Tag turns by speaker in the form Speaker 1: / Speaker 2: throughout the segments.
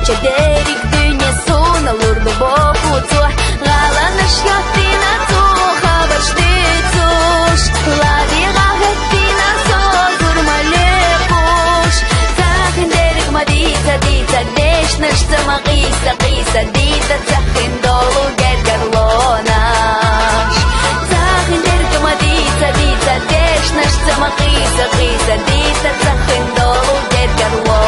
Speaker 1: Çederik dünyası nalurdu bokutu Galanış yattina tu Habaştıtuş Ladi gahettina sozur malekuş Takın derik madita dita Deşnıştı mağisa qisa dita Takın dolu gergerlonaş Takın derik madita dita Deşnıştı mağisa qisa dita Takın dolu gergerlonaş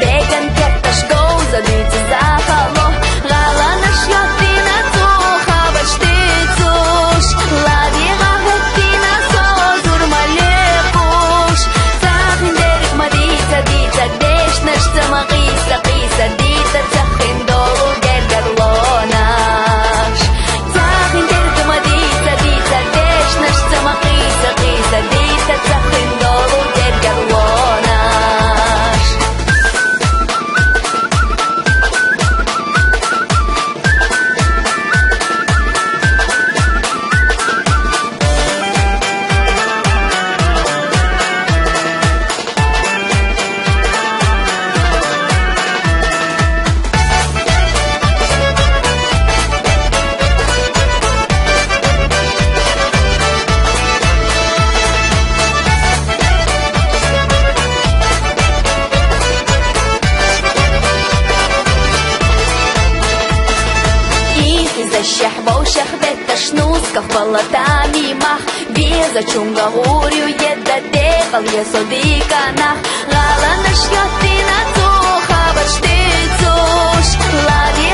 Speaker 1: Degen kettaş goza diti zahalo Galanış yattina tu Habaştıtuş Ladi gahettina sozur malekuş Takın derik madita dita Deşnıştı mağisa qisa dita Takın dolu gergerlonaş Takın derik madita dita Deşnıştı mağisa qisa dita Takın dolu gergerlonaş Шахба у шахбета шнуска в палатами мах Веза чунга гурю еда декал есодиканах Галанаш ятина ту Habaştıtuş Ladi